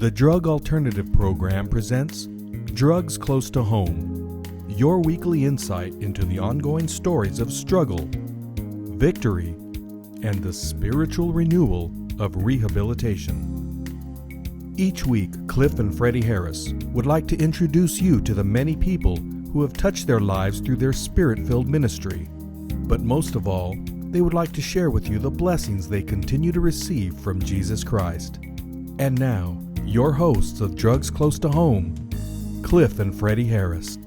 The Drug Alternative Program presents Drugs Close to Home, your weekly insight into the ongoing stories of struggle, victory, and the spiritual renewal of rehabilitation. Each week, Cliff and Freddie Harris would like to introduce you to the many people who have touched their lives through their spirit-filled ministry. But most of all, they would like to share with you the blessings they continue to receive from Jesus Christ. And now, your hosts of Drugs Close to Home, Cliff and Freddie Harris.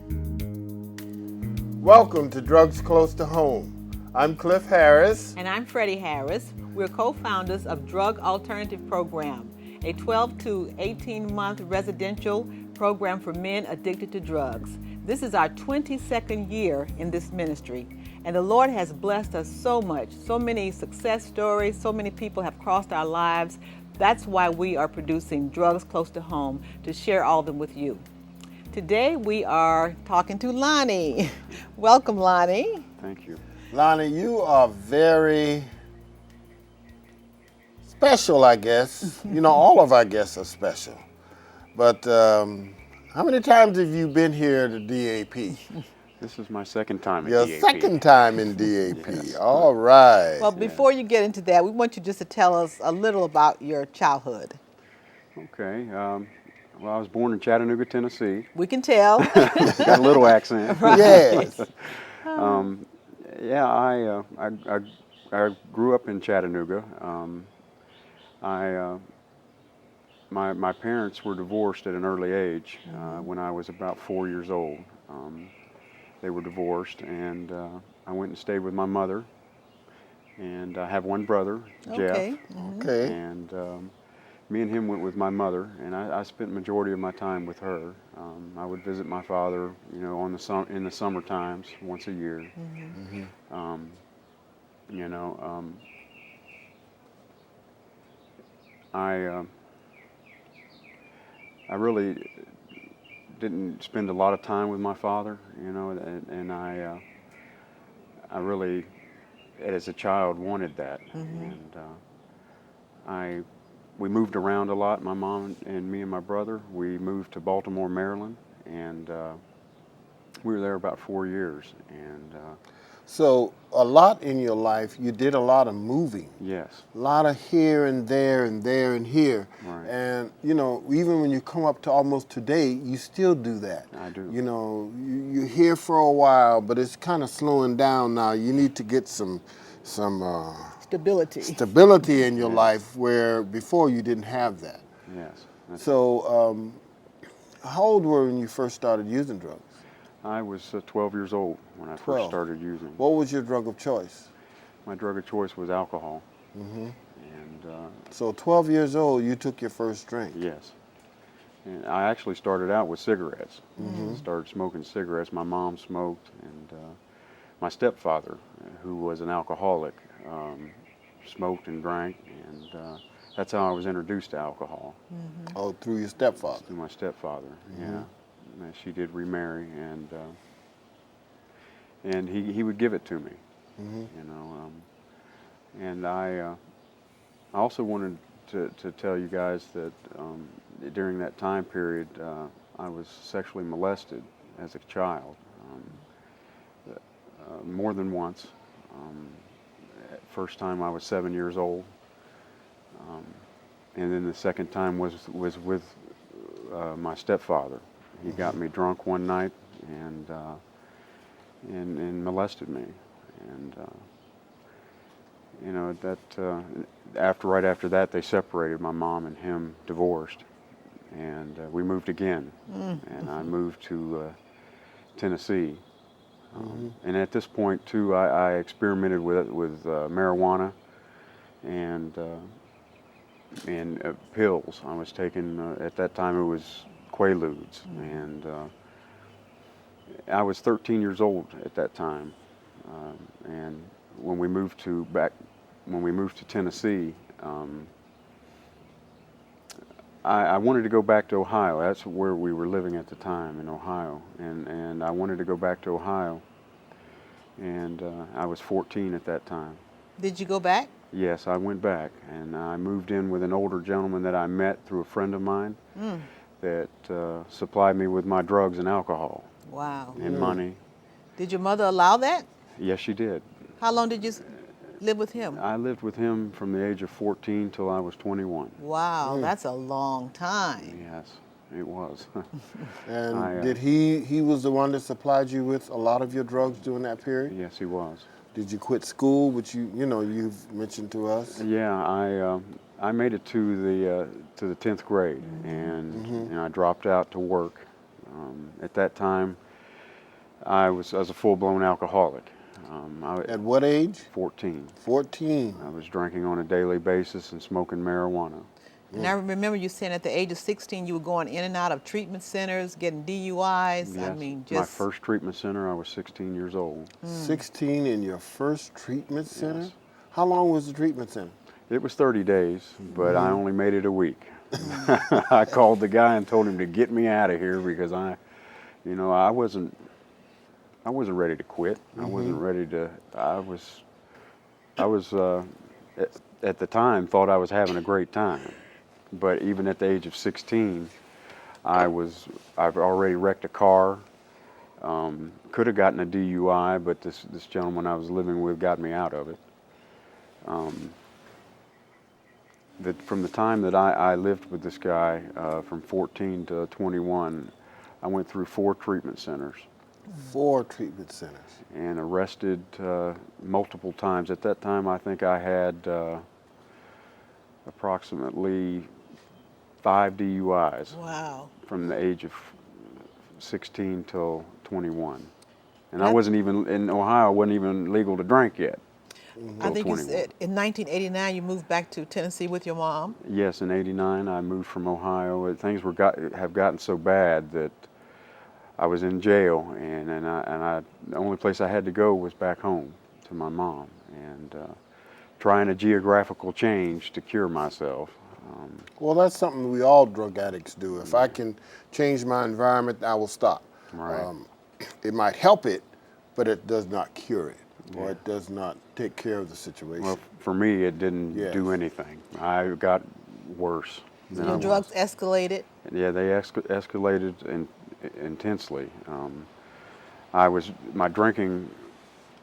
Welcome to Drugs Close to Home. I'm Cliff Harris. And I'm Freddie Harris. We're co-founders of Drug Alternative Program, a 12 to 18-month residential program for men addicted to drugs. This is our 22nd year in this ministry, and the Lord has blessed us so much. So many success stories, so many people have crossed our lives. That's why we are producing Drugs Close to Home, to share all of them with you. Today we are talking to Lonny. Welcome, Lonny. Thank you. Lonny, you are very special, I guess. You know, all of our guests are special. But how many times have you been here to DAP? This is my second time at Your DAP. second time in DAP. Yes. All right. Well, before you get into that, we want you just to tell us a little about your childhood. Okay. Well, I was born in Chattanooga, Tennessee. We can tell. Got a little accent. Yes. I grew up in Chattanooga. My parents were divorced at an early age when I was about 4 years old. They were divorced, and I went and stayed with my mother. And I have one brother, Jeff. Okay. Okay. And me and him went with my mother, and I spent the majority of my time with her. I would visit my father, you know, in the summer times, once a year. I really didn't spend a lot of time with my father, you know, and I really, as a child, wanted that. And we moved around a lot, my mom and me and my brother. We moved to Baltimore, Maryland, and we were there about 4 years. And So a lot in your life, you did a lot of moving. yes, A lot of here and there and there and here. Right. And, you know, even when you come up to almost today, you still do that. I do. You know, you're here for a while, but it's kind of slowing down now. You need to get some Stability. in your life where before you didn't have that. yes. So how old were you when you first started using drugs? I was 12 years old when I 12. first started using. What was your drug of choice? My drug of choice was alcohol. And So 12 years old, you took your first drink. yes. And I actually started out with cigarettes. Started smoking cigarettes. My mom smoked, and my stepfather, who was an alcoholic, smoked and drank, and that's how I was introduced to alcohol. Oh, through your stepfather. Through my stepfather, yeah. And she did remarry, and he would give it to me, you know. And I also wanted to tell you guys that during that time period, I was sexually molested as a child, more than once. First time I was 7 years old, and then the second time was with my stepfather. He got me drunk one night and molested me, and you know that right after that they separated. My mom and him divorced, and we moved again, and I moved to Tennessee. And at this point too, I experimented with marijuana and pills. I was taking at that time it was Quaaludes, and I was 13 years old at that time. And when we moved to Tennessee, I wanted to go back to Ohio. That's where we were living at the time, in Ohio, and I wanted to go back to Ohio. And I was 14 at that time. Did you go back? Yes, I went back, and I moved in with an older gentleman that I met through a friend of mine that supplied me with my drugs and alcohol Wow. and money. Did your mother allow that? Yes, she did. How long did you live with him? I lived with him from the age of 14 till I was 21. Wow, that's a long time. Yes, it was. And did he was the one that supplied you with a lot of your drugs during that period? Yes, he was. Did you quit school, which you've mentioned to us? Yeah, I made it to the 10th grade, and I dropped out to work. At that time, I was a full-blown alcoholic. At what age? 14. 14. I was drinking on a daily basis and smoking marijuana. And I remember you saying at the age of 16 you were going in and out of treatment centers, getting DUIs. I Yes, mean, my just first treatment center, I was 16 years old. 16 in your first treatment center? Yes. How long was the treatment center? It was 30 days, but I only made it a week. I called the guy and told him to get me out of here because I wasn't ready to quit. I wasn't ready to. I was at the time thought I was having a great time, but even at the age of 16, I've already wrecked a car. Could have gotten a DUI, but this gentleman I was living with got me out of it. From the time that I lived with this guy, from 14 to 21, I went through 4 treatment centers. 4 treatment centers. And arrested multiple times. At that time, I think I had approximately 5 DUIs. wow. From the age of 16 till 21. And I wasn't even, in Ohio, wasn't even legal to drink yet. I think 21. you said in 1989 you moved back to Tennessee with your mom. Yes, in '89 I moved from Ohio. Things have gotten so bad that I was in jail, and the only place I had to go was back home to my mom, and trying a geographical change to cure myself. Well, that's something we all drug addicts do. If I can change my environment, I will stop. Right. It might help it, but it does not cure it, or it does not take care of the situation. Well, for me, it didn't Yes. do anything. I got worse. than I Your was. drugs escalated. Yeah, they escalated intensely. My drinking,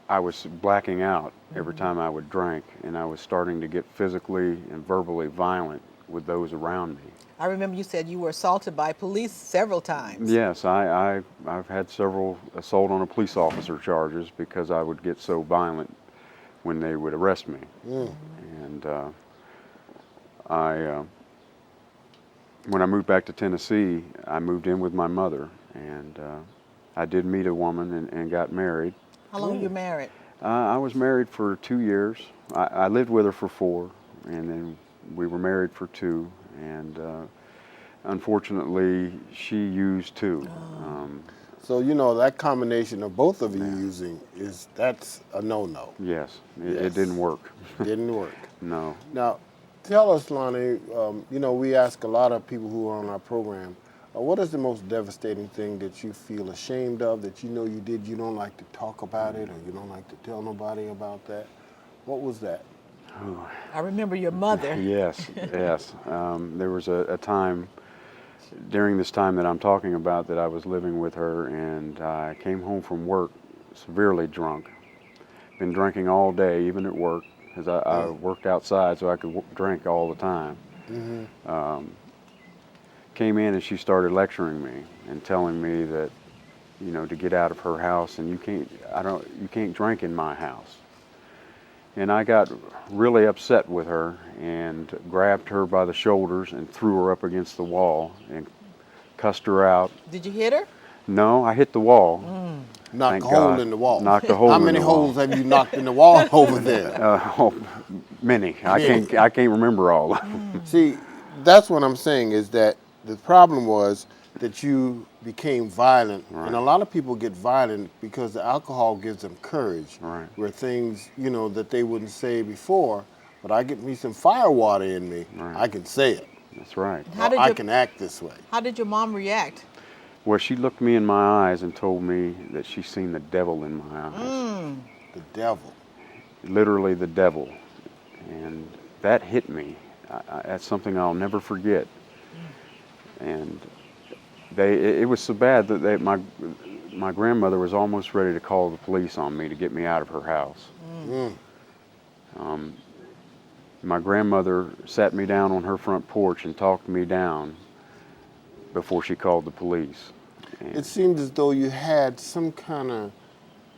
I was blacking out every time I would drink, and I was starting to get physically and verbally violent with those around me. I remember you said you were assaulted by police several times. Yes, I've had several assault on a police officer charges because I would get so violent when they would arrest me. And when I moved back to Tennessee, I moved in with my mother, and I did meet a woman and got married. How long were you married? I was married for 2 years. I lived with her for 4, and then we were married for 2, and unfortunately, she used too. So, that combination of both of you using, that's a no-no. Yes, Yes. it didn't work. Didn't work. No. Now, tell us, Lonny, we ask a lot of people who are on our program, what is the most devastating thing that you feel ashamed of, that you did, you don't like to talk about it, or you don't like to tell nobody about that? What was that? I remember your mother. Yes, yes. There was a time during this time that I'm talking about that I was living with her, and I came home from work severely drunk. Been drinking all day, even at work, because I worked outside so I could drink all the time. Came in and she started lecturing me and telling me that, to get out of her house, and you can't drink in my house. And I got really upset with her and grabbed her by the shoulders and threw her up against the wall and cussed her out. Did you hit her? No, I hit the wall. Knocked Thank a hole God. in the wall. Knocked a hole How in many the wall. holes have you knocked in the wall over there? Many. I can't remember all. See, that's what I'm saying, is that the problem was that you became violent, and a lot of people get violent because the alcohol gives them courage, Right. where things, that they wouldn't say before, but I get me some fire water in me, Right. I can say it. That's right. How did I your- can act this way. How did your mom react? Well, she looked me in my eyes and told me that she seen the devil in my eyes. The devil. Literally the devil. And that hit me. That's something I'll never forget. And it was so bad that my grandmother was almost ready to call the police on me to get me out of her house. My grandmother sat me down on her front porch and talked me down before she called the police. And It seemed as though you had some kind of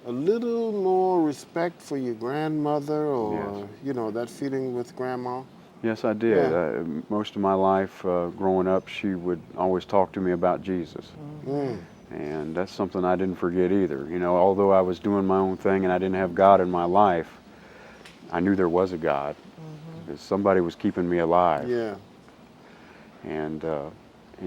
a little more respect for your grandmother, or Yes. you know, that feeling with grandma. yes, I did. Yeah. Most of my life growing up, she would always talk to me about Jesus. And that's something I didn't forget either. You know, although I was doing my own thing and I didn't have God in my life, I knew there was a God. Because somebody was keeping me alive. Yeah. And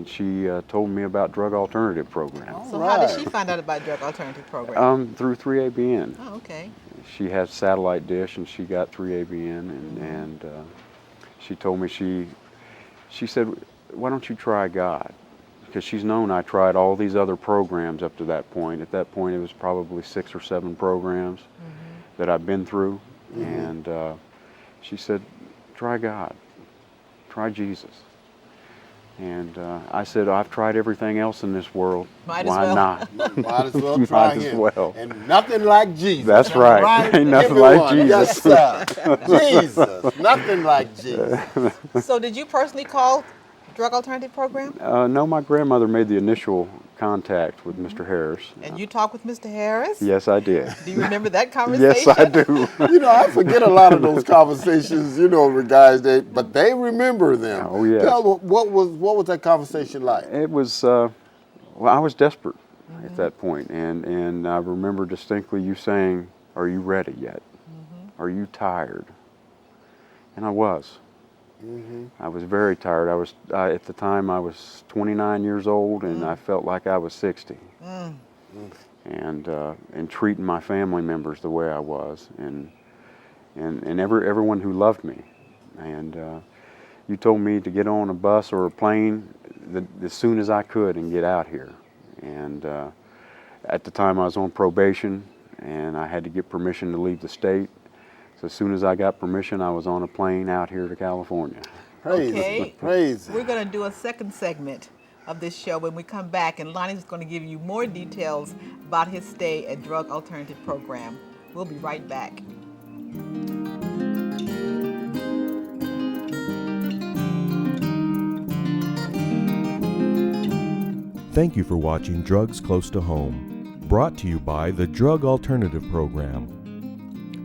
she told me about drug alternative programs. So how did she find out about drug alternative program? Through 3ABN. Oh, okay. She has satellite dish, and she got 3ABN, and she told me she said, "Why don't you try God?" Because she's known I tried all these other programs up to that point. At that point, it was probably 6 or 7 programs that I've been through, and she said, "Try God, try Jesus." And I said, "I've tried everything else in this world. Might as Why well." not?" Might as well try Might as him. well. And nothing like Jesus. That's right. Ain't nothing like everyone? Jesus. Yes, sir. Jesus. Nothing like Jesus. So did you personally call drug alternative program? No, my grandmother made the initial contact with Mr. Harris. And you talked with Mr. Harris? Yes, I did. Do you remember that conversation? Yes, I do. You know, I forget a lot of those conversations, you know, with guys, but they remember them. Oh, yes. What was that conversation like? It was, well, I was desperate at that point, and I remember distinctly you saying, "Are you ready yet? Are you tired?" And I was. I was very tired. At the time I was 29 years old, and I felt like I was 60. And treating my family members the way I was, and everyone who loved me. And you told me to get on a bus or a plane as soon as I could and get out here. And at the time I was on probation, and I had to get permission to leave the state. So as soon as I got permission, I was on a plane out here to California. Crazy, Okay. crazy. We're going to do a second segment of this show when we come back, and Lonnie's going to give you more details about his stay at Drug Alternative Program. We'll be right back. Thank you for watching Drugs Close to Home, brought to you by the Drug Alternative Program.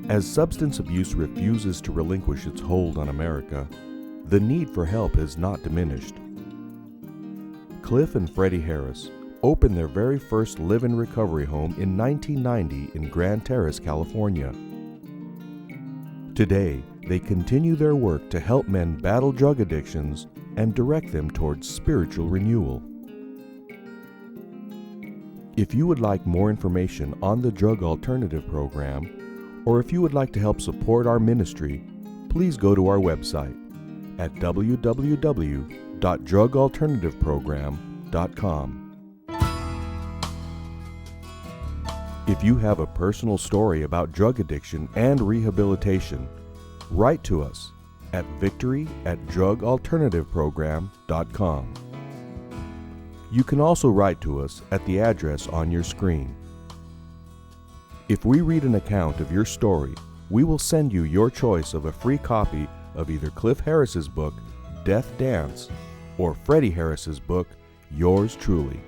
As substance abuse refuses to relinquish its hold on America, the need for help has not diminished. Cliff and Freddie Harris opened their very first live-in recovery home in 1990 in Grand Terrace, California. Today, they continue their work to help men battle drug addictions and direct them towards spiritual renewal. If you would like more information on the Drug Alternative Program, or if you would like to help support our ministry, please go to our website at www.drugalternativeprogram.com. If you have a personal story about drug addiction and rehabilitation, write to us at victory@drugalternativeprogram.com. You can also write to us at the address on your screen. If we read an account of your story, we will send you your choice of a free copy of either Cliff Harris's book, Death Dance, or Freddie Harris's book, Yours Truly.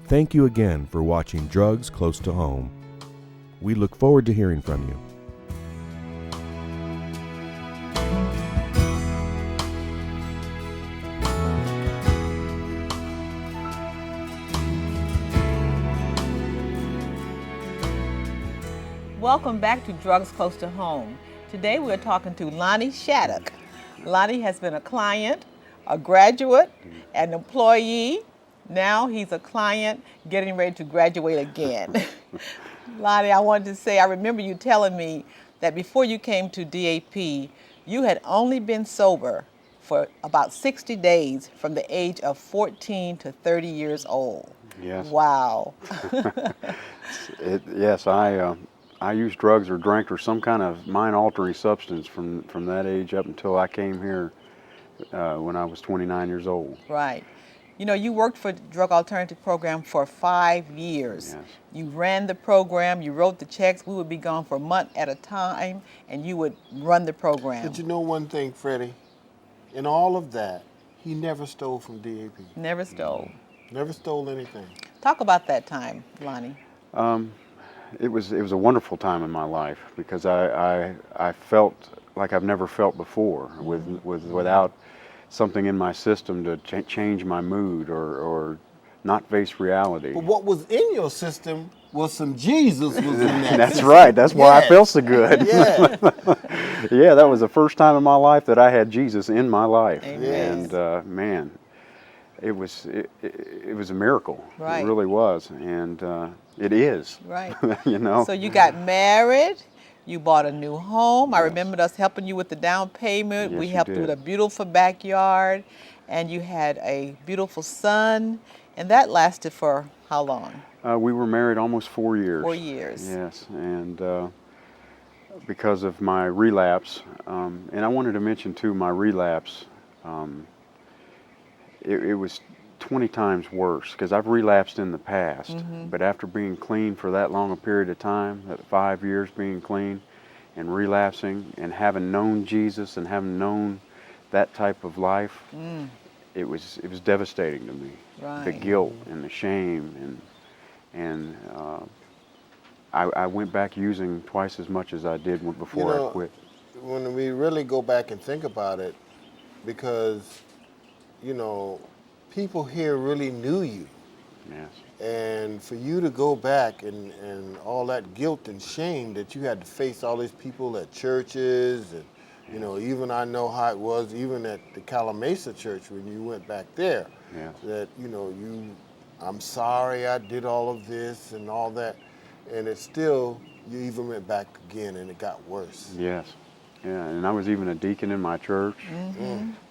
Thank you again for watching Drugs Close to Home. We look forward to hearing from you. Welcome back to Drugs Close to Home. Today we're talking to Lonny Shattuck. Lonny has been a client, a graduate, an employee. Now he's a client getting ready to graduate again. Lonny, I wanted to say, I remember you telling me that before you came to DAP, you had only been sober for about 60 days from the age of 14 to 30 years old. Yes. Wow. Yes, I used drugs or drank or some kind of mind-altering substance from that age up until I came here when I was 29 years old. Right. You know, you worked for the Drug Alternative Program for 5 years. Yes. You ran the program, you wrote the checks. We would be gone for a month at a time, and you would run the program. But you know one thing, Freddie? In all of that, he never stole from DAP. Never stole. Never stole anything. Talk about that time, Lonnie. It was a wonderful time in my life because I felt like I've never felt before without something in my system to change my mood or not face reality. But what was in your system was some Jesus was in that. That's system. right. That's why I Yes. felt so good. Yeah. Yeah, that was the first time in my life that I had Jesus in my life. Amen. And man, it was a miracle. Right. It really was, and it is. Right. You know. So you got married, you bought a new home. I remembered us helping you with the down payment. Yes, We you helped you with a did. beautiful backyard, and you had a beautiful son, and that lasted for how long? We were married almost 4 years. 4 years. Yes, and because of my relapse, and I wanted to mention too, my relapse, it was 20 times worse because I've relapsed in the past, but after being clean for that long a period of time, that 5 years being clean and relapsing and having known Jesus and having known that type of life, it was devastating to me. The Right. guilt and the shame and I went back using twice as much as I did before I quit. When we really go back and think about it, because, you know, people here really knew you. Yes. And for you to go back and all that guilt and shame that you had to face all these people at churches and, you know, even I know how it was even at the Calamasa church when you went back there. Yes. That, you know, I'm sorry I did all of this and all that. And it's still, you even went back again and it got worse. Yes. Yeah, and I was even a deacon in my church,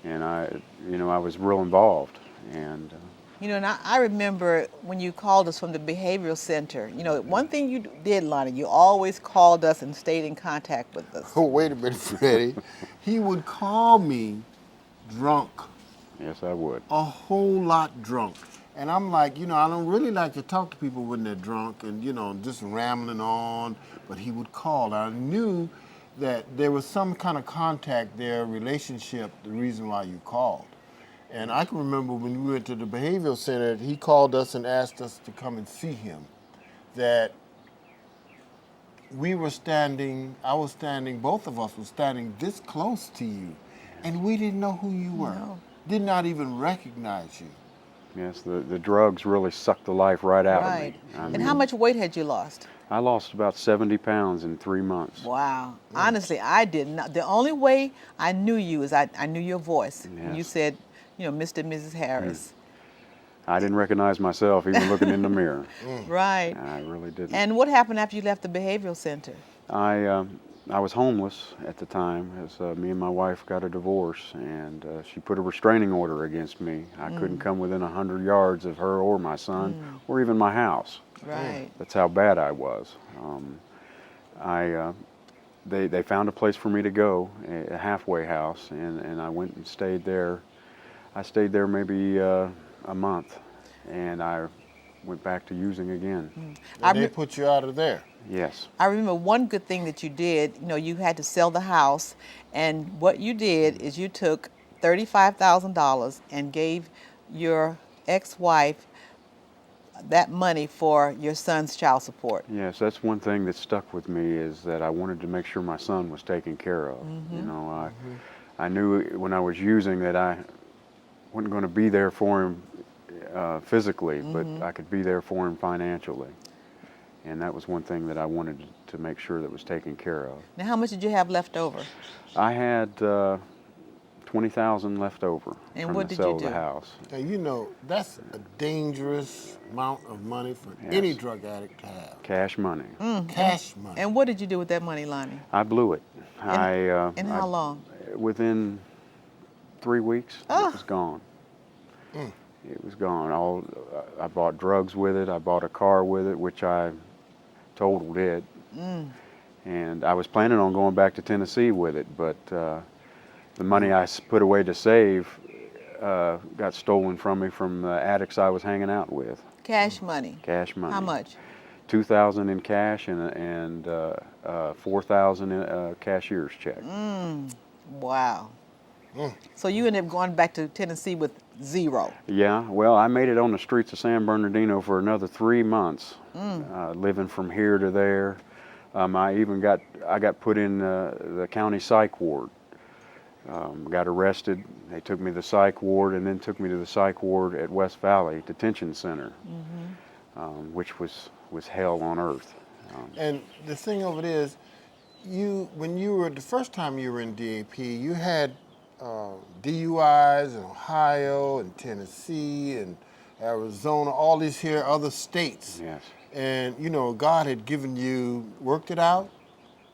and I was real involved, and You know, and I remember when you called us from the behavioral center. You know, one thing you did, Lonnie, you always called us and stayed in contact with us. Oh, wait a minute, Freddie. He would call me drunk, yes, I would. a whole lot drunk. And I'm like, you know, I don't really like to talk to people when they're drunk and, you know, just rambling on. But he would call. I knew that there was some kind of contact there, relationship, the reason why you called. And I can remember when we went to the behavioral center, he called us and asked us to come and see him. That we were standing, both of us were standing this close to you. And we didn't know who you were. No. Did not even recognize you. Yes, the drugs really sucked the life right out Right. of me. I And mean, how much weight had you lost? I lost about 70 pounds in 3 months. Wow. Honestly, I did not. The only way I knew you is I knew your voice. And you Yes. said, you know, Mr. and Mrs. Harris. I didn't recognize myself even looking in the mirror. Right. I really didn't. And what happened after you left the behavioral center? I was homeless at the time as me and my wife got a divorce, and she put a restraining order against me. I couldn't come within 100 yards of her or my son or even my house. Right. That's how bad I was. They found a place for me to go, a halfway house, and I went and stayed there. I stayed there maybe a month, and I went back to using again. And they put you out of there. Yes. I remember one good thing that you did. You know, you had to sell the house, and what you did is you took $35,000 and gave your ex-wife that money for your son's child support. Yes, that's one thing that stuck with me is that I wanted to make sure my son was taken care of. You know, I knew when I was using that I wasn't going to be there for him physically, but I could be there for him financially. And that was one thing that I wanted to make sure that was taken care of. Now, how much did you have left over? I had $20,000 left over And from what the did sale you of the do? house. Now, you know, that's a dangerous amount of money for Yes. any drug addict to have. Cash money. Cash money. And what did you do with that money, Lonnie? I blew it. In how long? Within 3 weeks, Ah. it was gone. It was gone. I bought drugs with it. I bought a car with it, which I totaled it. And I was planning on going back to Tennessee with it, but the money I put away to save got stolen from me from the addicts I was hanging out with. Cash money. Cash money. How much? $2,000 in cash and $4,000 in a cashier's check. Wow. So you ended up going back to Tennessee with zero. Yeah, well, I made it on the streets of San Bernardino for another 3 months, living from here to there. I got put in the county psych ward. Got arrested. They took me to the psych ward and then took me to the psych ward at West Valley Detention Center, which was hell on earth. And the thing of it is, when you were the first time you were in DAP, you had DUIs in Ohio and Tennessee and Arizona, all these here other states. Yes. And you know, God had given you, worked it out,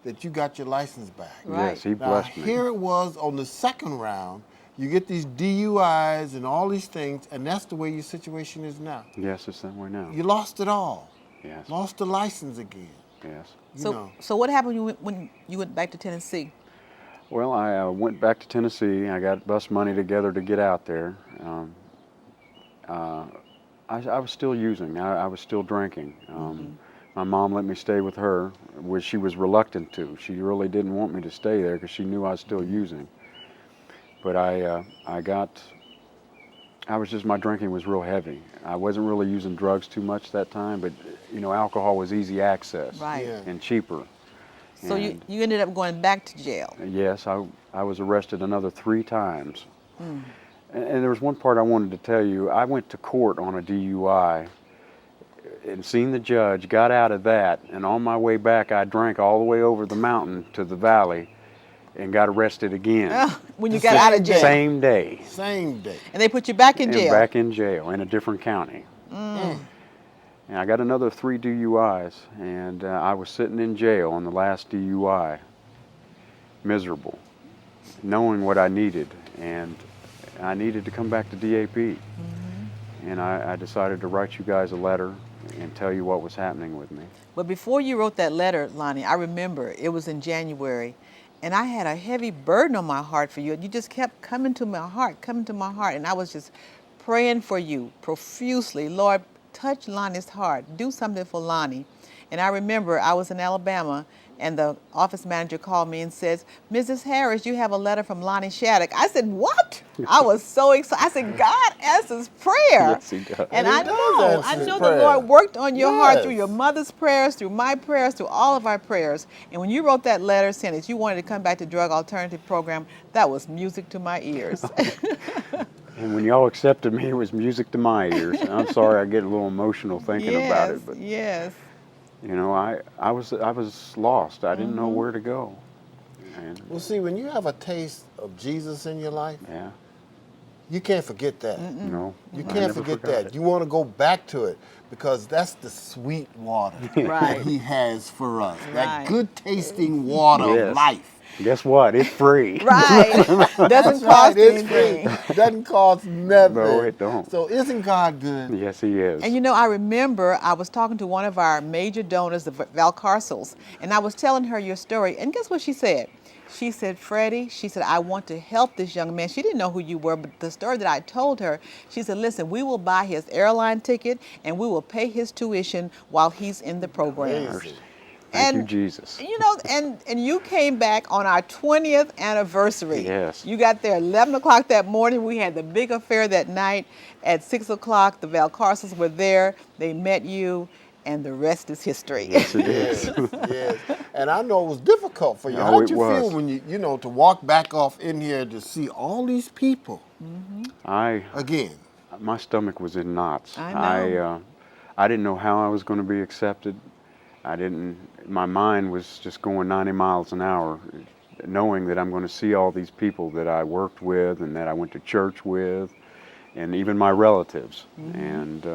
that you got your license back. Right. Yes, He blessed me. Here it was on the second round, you get these DUIs and all these things, and that's the way your situation is now. Yes, it's that way now. You lost it all. Yes. Lost the license again. Yes. You know. So what happened when you went back to Tennessee? Well, I went back to Tennessee. I got bus money together to get out there. I was still using. I was still drinking. My mom let me stay with her, which she was reluctant to. She really didn't want me to stay there because she knew I was still using. But my drinking was real heavy. I wasn't really using drugs too much that time, but you know, alcohol was easy access Right. Yeah. and cheaper. So you ended up going back to jail. Yes, I was arrested another 3 times. And there was one part I wanted to tell you. I went to court on a DUI and seen the judge, got out of that, and on my way back I drank all the way over the mountain to the valley and got arrested again. When you got out of jail. Same day. Same day. And they put you back in And jail. back in jail in a different county. And I got another 3 DUIs, and I was sitting in jail on the last DUI, miserable, knowing what I needed, and I needed to come back to DAP. And I decided to write you guys a letter and tell you what was happening with me. But before you wrote that letter, Lonny, I remember it was in January, and I had a heavy burden on my heart for you. You just kept coming to my heart, and I was just praying for you profusely. Lord, touch Lonny's heart. Do something for Lonny. And I remember I was in Alabama, and the office manager called me and says, Mrs. Harris, you have a letter from Lonny Shattuck. I said, what? I was so excited. I said, God answers prayer. Yes, He does. And He I does answer know prayer. the Lord worked on your heart through Yes. your mother's prayers, through my prayers, through all of our prayers. And when you wrote that letter saying that you wanted to come back to Drug Alternative Program, that was music to my ears. And when y'all accepted me, it was music to my ears. And I'm sorry I get a little emotional thinking about it, but Yes. you know, I was lost. I didn't know where to go. And Well, see, when you have a taste of Jesus in your life, yeah, you can't forget that. no, You I can't never forget forgot that. it. You want to go back to it because that's the sweet water Right. that He has for us. Right. That good tasting water Yes. of life. Guess what? It's free. Right. Doesn't That's cost right, it's anything. free. Doesn't cost nothing. No, it don't. So isn't God good? Yes, He is. And you know, I remember I was talking to one of our major donors, the Val Carcels, and I was telling her your story. And guess what she said? She said, Freddie, she said, I want to help this young man. She didn't know who you were, but the story that I told her, she said, listen, we will buy his airline ticket and we will pay his tuition while he's in the program. Amazing. Thank you, And, Jesus. you know, and you came back on our 20th anniversary. Yes. You got there 11 o'clock that morning. We had the big affair that night. At 6 o'clock, the Val Carcels were there. They met you, and the rest is history. Yes, it is. Yes, yes. And I know it was difficult for you. No, How did it you was. feel when you know, to walk back off in here to see all these people again? My stomach was in knots. I know. I didn't know how I was going to be accepted. My mind was just going 90 miles an hour, knowing that I'm going to see all these people that I worked with and that I went to church with, and even my relatives. And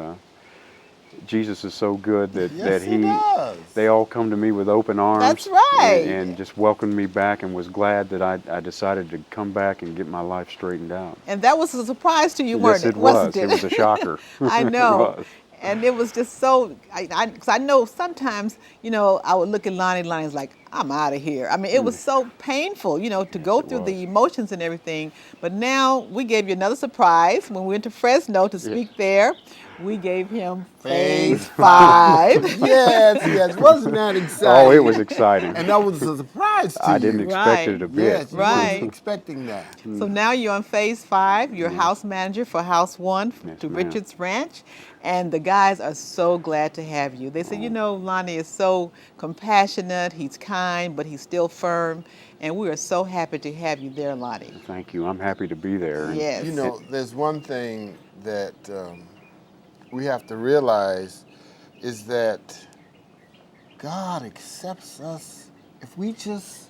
Jesus is so good that, Yes, He does. they all come to me with open arms. That's right. And just welcomed me back and was glad that I decided to come back and get my life straightened out. And that was a surprise to you, Yes, weren't it Wasn't was. It was a shocker. I It know. was. And it was just so, because I know sometimes, you know, I would look at Lonnie, Lonnie's like, I'm out of here. I mean, it was so painful, you know, to Yes, go it through was. the emotions and everything. But now we gave you another surprise when we went to Fresno to speak there. We gave him phase 5. Yes, yes. Wasn't that exciting? Oh, it was exciting. And that was a surprise to I you. didn't expect it Right. a bit. Yes, you Right. weren't expecting that. So now you're on phase 5. You're house manager for House 1 Yes, to ma'am. Richards Ranch. And the guys are so glad to have you. They said, you know, Lonnie is so compassionate, he's kind, but he's still firm. And we are so happy to have you there, Lonnie. Thank you. I'm happy to be there. And Yes. You know, there's one thing that we have to realize is that God accepts us if we just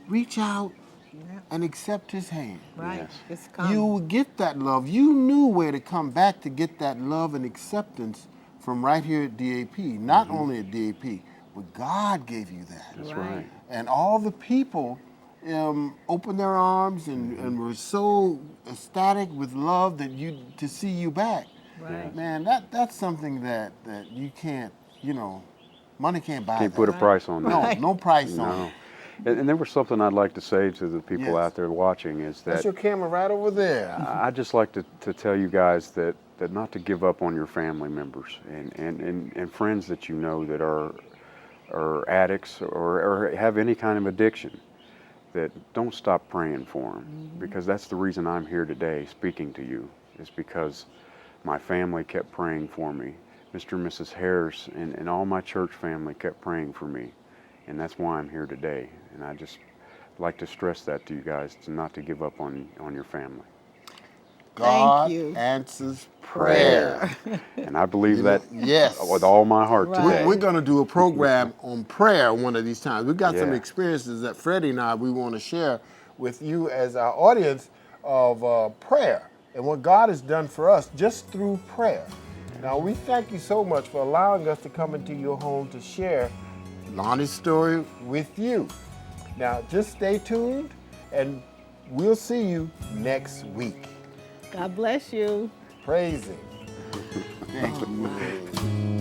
reach out Yeah. and accept his hand. Right. Yes. It's come. You will get that love. You knew where to come back to get that love and acceptance from right here at DAP. Not only at DAP, but God gave you that. That's Right. right. And all the people opened their arms and were so ecstatic with love that to see you back. Right. Man, that's something that you can't, you know, money can't buy. Can't that. put a price on that. No, Right. no price on No. it. And there was something I'd like to say to the people Yes. out there watching is That's that your camera right over there. I'd just like to tell you guys that not to give up on your family members and friends that you know that are addicts or have any kind of addiction, that don't stop praying for them, because that's the reason I'm here today speaking to you, is because my family kept praying for me. Mr. and Mrs. Harris and all my church family kept praying for me, and that's why I'm here today. And I just like to stress that to you guys, to not to give up on your family. God you. answers prayer. And I believe You know, that yes. with all my heart Right. today. We're going to do a program on prayer one of these times. We've got some Yeah. experiences that Freddie and I, we want to share with you as our audience of prayer and what God has done for us just through prayer. Now, we thank you so much for allowing us to come into your home to share Lonnie's story with you. Now, just stay tuned, and we'll see you next week. God bless you. Praise Him. Thank you.